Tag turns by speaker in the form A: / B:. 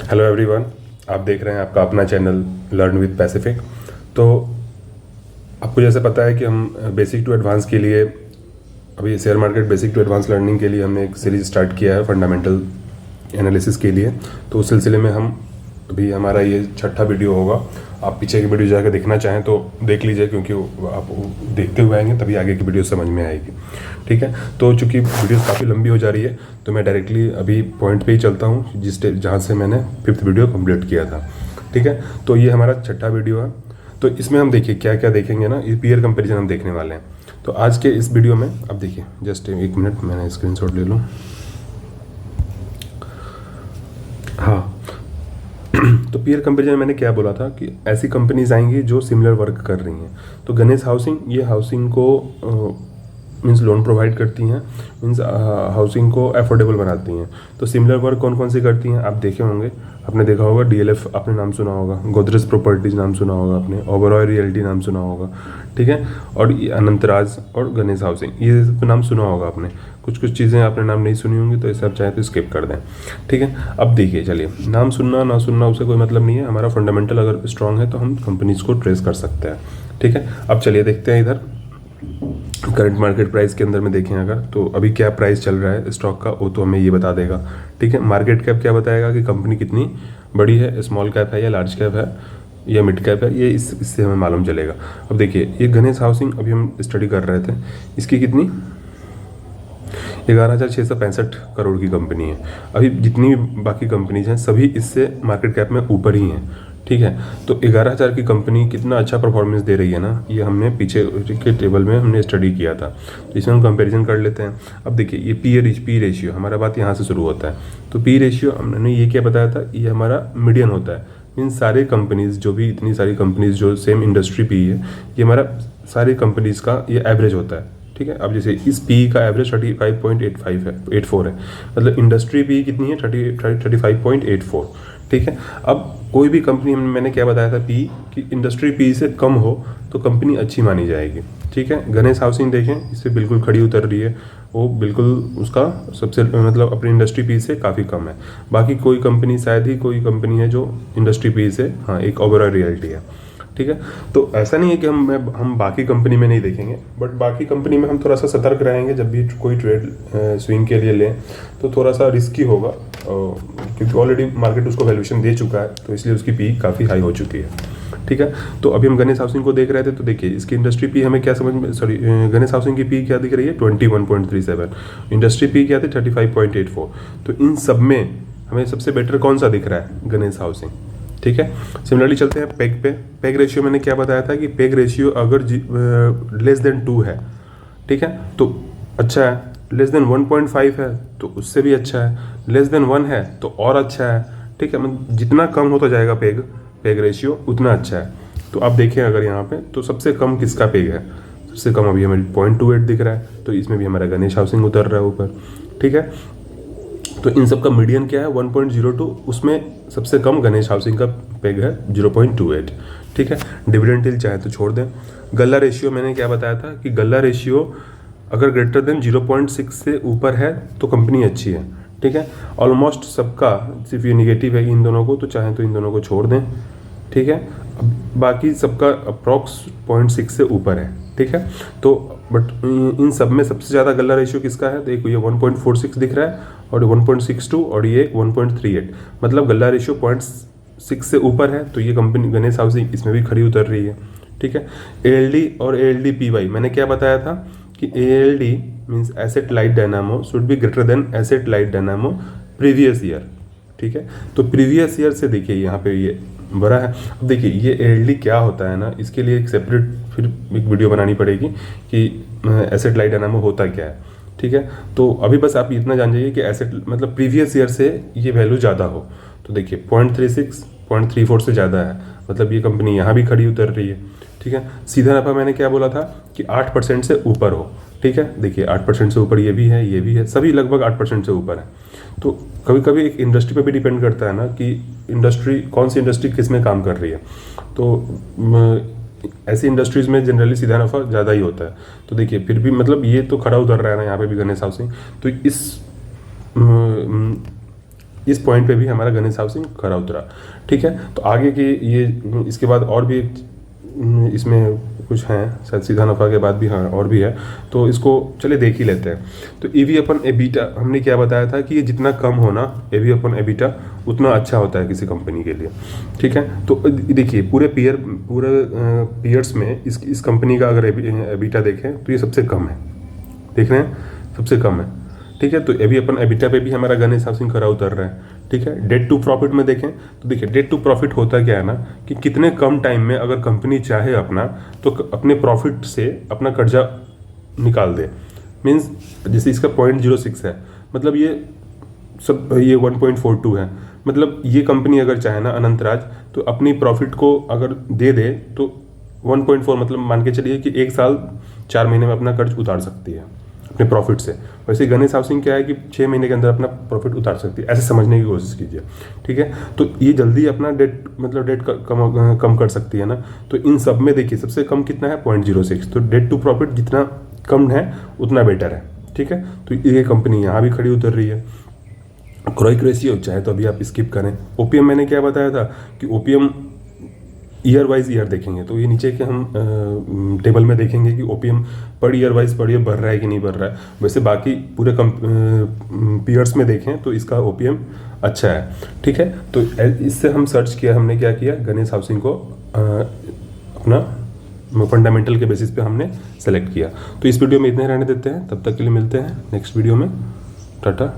A: Hello everyone, आप देख रहे हैं आपका अपना चैनल लर्न विद पैसिफिक। तो आपको जैसे पता है कि हम बेसिक टू एडवांस के लिए अभी share market basic to advance learning के लिए हमने एक सीरीज स्टार्ट किया है फंडामेंटल एनालिसिस के लिए। तो उस सिलसिले में हम अभी हमारा ये छठा वीडियो होगा। आप पीछे की वीडियो जाकर देखना चाहें तो देख लीजिए, क्योंकि आप देखते हुए आएंगे तभी आगे की वीडियो समझ में आएगी। ठीक है, तो चूंकि वीडियो काफ़ी लंबी हो जा रही है तो मैं डायरेक्टली अभी पॉइंट पे ही चलता हूँ जहाँ से मैंने 5th वीडियो कंप्लीट किया था। ठीक है, तो ये हमारा छठा वीडियो है। तो इसमें हम देखिए क्या क्या देखेंगे ना, ये पीयर कंपेरिजन हम देखने वाले हैं। तो आज के इस वीडियो में अब देखिए, जस्ट एक मिनट मैंने स्क्रीनशॉट ले लूँ। हाँ, तो पीयर कंपैरिजन मैंने क्या बोला था कि ऐसी कंपनीज आएंगी जो सिमिलर वर्क कर रही हैं। तो गणेश हाउसिंग ये हाउसिंग को मीन्स लोन प्रोवाइड करती हैं, मीन्स हाउसिंग को अफोर्डेबल बनाती हैं। तो सिमिलर वर्क कौन कौन सी करती हैं आप देखे होंगे, आपने देखा होगा डीएलएफ आपने नाम सुना होगा, गोदरेज प्रॉपर्टीज नाम सुना होगा आपने, ओबरॉय रियल्टी नाम सुना होगा। ठीक है, और ये अनंतराज और गणेश हाउसिंग ये सब नाम सुना होगा आपने। कुछ कुछ चीज़ें आपने नाम नहीं सुनी होंगी तो इसे आप चाहे तो स्किप कर दें। ठीक है, अब देखिए चलिए, नाम सुनना ना सुनना उससे कोई मतलब नहीं है, हमारा फंडामेंटल अगर स्ट्रांग है तो हम कंपनीज को ट्रेस कर सकते हैं। ठीक है, अब चलिए देखते हैं इधर करंट मार्केट प्राइस के अंदर में देखें अगर, तो अभी क्या प्राइस चल रहा है स्टॉक का वो तो हमें ये बता देगा। ठीक है, मार्केट कैप क्या बताएगा कि कंपनी कितनी बड़ी है, स्मॉल कैप है या लार्ज कैप है या मिड कैप है, ये इससे हमें मालूम चलेगा। अब देखिए ये गणेश हाउसिंग अभी हम स्टडी कर रहे थे, इसकी कितनी 11,665 करोड़ की कंपनी है। अभी जितनी भी बाकी कंपनीज हैं सभी इससे मार्केट कैप में ऊपर ही हैं। ठीक है, तो 11,000 की कंपनी कितना अच्छा परफॉर्मेंस दे रही है ना, ये हमने पीछे के टेबल में हमने स्टडी किया था। तो इसमें हम कंपैरिजन कर लेते हैं। अब देखिए ये पी रेशियो हमारा बात यहाँ से शुरू होता है। तो पी रेशियो हमने ये क्या बताया था, ये हमारा मीडियन होता है। इन सारे कंपनीज जो भी इतनी सारी कंपनीज जो सेम इंडस्ट्री पी है, ये हमारा सारी कंपनीज का ये एवरेज होता है। ठीक है, अब जैसे इस पी का एवरेज 35.85 है, 84 है, मतलब इंडस्ट्री पी कितनी है 35.84। ठीक है, अब कोई भी कंपनी मैंने क्या बताया था पी कि इंडस्ट्री पी से कम हो तो कंपनी अच्छी मानी जाएगी। ठीक है, गणेश हाउसिंग देखें इससे बिल्कुल खड़ी उतर रही है, वो बिल्कुल उसका सबसे मतलब अपनी इंडस्ट्री पी से काफ़ी कम है। बाकी कोई कंपनी शायद ही कोई कंपनी है जो इंडस्ट्री पी से, हाँ एक ओबरॉय रियल्टी है। ठीक है, तो ऐसा नहीं है कि हम बाकी कंपनी में नहीं देखेंगे, बट बाकी कंपनी में हम थोड़ा सा सतर्क रहेंगे। जब भी कोई ट्रेड स्विंग के लिए लें तो थोड़ा सा रिस्की होगा, क्योंकि ऑलरेडी मार्केट उसको वैल्यूएशन दे चुका है, तो इसलिए उसकी पी काफ़ी हाई हो चुकी है। ठीक है, तो अभी हम गणेश हाउसिंग को देख रहे थे, तो देखिए इसकी इंडस्ट्री पी हमें क्या समझ में, सॉरी गणेश हाउसिंग की पी क्या दिख रही है 21.37, इंडस्ट्री पी क्या थी 35.84। तो इन सब में हमें सबसे बेटर कौन सा दिख रहा है, गणेश हाउसिंग। ठीक है, सिमिलरली चलते हैं पेग पे। पेग रेशियो मैंने क्या बताया था कि पेग रेशियो अगर लेस देन 2 है, ठीक है, तो अच्छा है। लेस देन 1.5 है तो उससे भी अच्छा है। लेस देन 1 है तो और अच्छा है। ठीक है, मतलब जितना कम होता जाएगा पेग रेशियो उतना अच्छा है। तो आप देखें अगर यहाँ पे तो सबसे कम किसका पेग है, सबसे कम अभी हमें 0.28 दिख रहा है, तो इसमें भी हमारा गणेश हाउसिंग उतर रहा है ऊपर। ठीक है, तो इन सब का मीडियन क्या है 1.02, उसमें सबसे कम गणेश हाउसिंग का पेग है 0.28। ठीक है, डिविडेंड यील्ड चाहे तो छोड़ दें। गल्ला रेशियो मैंने क्या बताया था कि गल्ला रेशियो अगर ग्रेटर देन 0.6 से ऊपर है तो कंपनी अच्छी है। ठीक है, ऑलमोस्ट सबका सिर्फ ये निगेटिव है इन दोनों को, तो चाहे तो इन दोनों को छोड़ दें। ठीक है, अब बाकी सबका अप्रॉक्स 0.6 से ऊपर है। ठीक है, तो बट इन सब में सबसे ज़्यादा गल्ला रेशियो किसका है, देखो ये 1.46 दिख रहा है और 1.62 और ये 1.38, मतलब गल्ला रेशियो 0.6 से ऊपर है, तो ये कंपनी गणेश हाउसिंग इसमें भी खड़ी उतर रही है। ठीक है, एएलडी और एएलडी पीवाई मैंने क्या बताया था कि ALD means asset light dynamo should be greater than asset light dynamo previous year. ठीक है, तो प्रीवियस ईयर से देखिए यहाँ पे ये बड़ा है। अब देखिए ये एएलडी क्या होता है ना, इसके लिए एक सेपरेट फिर एक वीडियो बनानी पड़ेगी कि एसेट लाइट डायनामो होता क्या है। ठीक है, तो अभी बस आप इतना जान जाइए कि एसेट मतलब प्रीवियस ईयर से ये वैल्यू ज़्यादा हो, तो देखिए 0.36 0.34 से ज़्यादा है, मतलब ये कंपनी यहाँ भी खड़ी उतर रही है। ठीक है, सीधा नफा मैंने क्या बोला था कि 8% से ऊपर हो। ठीक है, देखिए 8% से ऊपर ये भी है, ये भी है, सभी लगभग 8% से ऊपर है। तो कभी कभी एक इंडस्ट्री पे भी डिपेंड करता है ना कि इंडस्ट्री कौन सी इंडस्ट्री किस में काम कर रही है। तो ऐसी इंडस्ट्रीज में जनरली सीधा नफा ज़्यादा ही होता है। तो देखिए फिर भी मतलब ये तो खड़ा उतर रहा है ना यहाँ पे भी गणेश हाउसिंग, तो इस इस पॉइंट पे भी हमारा गणेश हाउसिंग खरा उतरा। ठीक है, तो आगे की ये इसके बाद और भी इसमें कुछ हैं, शायद सीधा नफा के बाद भी हाँ और भी है, तो इसको चले देख ही लेते हैं। तो EV अपन एबिटा हमने क्या बताया था कि ये जितना कम हो ना EV अपन एबिटा उतना अच्छा होता है किसी कंपनी के लिए। ठीक है, तो देखिए पूरे पीयर्स में इस कंपनी का अगर एबिटा देखें तो ये सबसे कम है, देख रहे हैं, सबसे कम है। ठीक है, तो अभी अपन एबिटा पे भी हमारा गणेश हाउसिंग खरा उतर रहा है। ठीक है, डेट टू प्रॉफिट में देखें तो देखिए डेट टू प्रॉफिट होता क्या है ना कि कितने कम टाइम में अगर कंपनी चाहे अपना तो अपने प्रॉफिट से अपना कर्जा निकाल दे। मीन्स जैसे इसका 0.06 है, मतलब ये 1.42 है, मतलब ये कंपनी अगर चाहे ना अनंतराज तो अपनी प्रॉफिट को अगर दे तो 1.4 मतलब मान के चलिए कि 1 साल 4 महीने में अपना कर्ज उतार सकती है अपने प्रॉफिट से। वैसे गणेश हाउसिंग क्या है कि 6 महीने के अंदर अपना प्रॉफिट उतार सकती है, ऐसे समझने की कोशिश कीजिए। ठीक है, तो ये जल्दी अपना डेट कम कर सकती है ना। तो इन सब में देखिए सबसे कम कितना है 0.06, तो डेट टू प्रॉफिट जितना कम है उतना बेटर है। ठीक है, तो ये कंपनी यहाँ भी खड़ी उतर रही है। क्रोइक रेशियो चाहे तो अभी आप स्किप करें। ओपीएम मैंने क्या बताया था कि ओपीएम ईयर वाइज ईयर देखेंगे, तो ये नीचे के हम टेबल में देखेंगे कि ओपीएम पर ईयर वाइज बढ़ रहा है कि नहीं बढ़ रहा है। वैसे बाकी पूरे पीयर्स में देखें तो इसका ओपीएम अच्छा है। ठीक है, तो इससे हम सर्च किया, हमने क्या किया, गणेश हाउसिंग को अपना फंडामेंटल के बेसिस पे हमने सेलेक्ट किया। तो इस वीडियो में इतने रहने देते हैं, तब तक के लिए मिलते हैं नेक्स्ट वीडियो में। टाटा।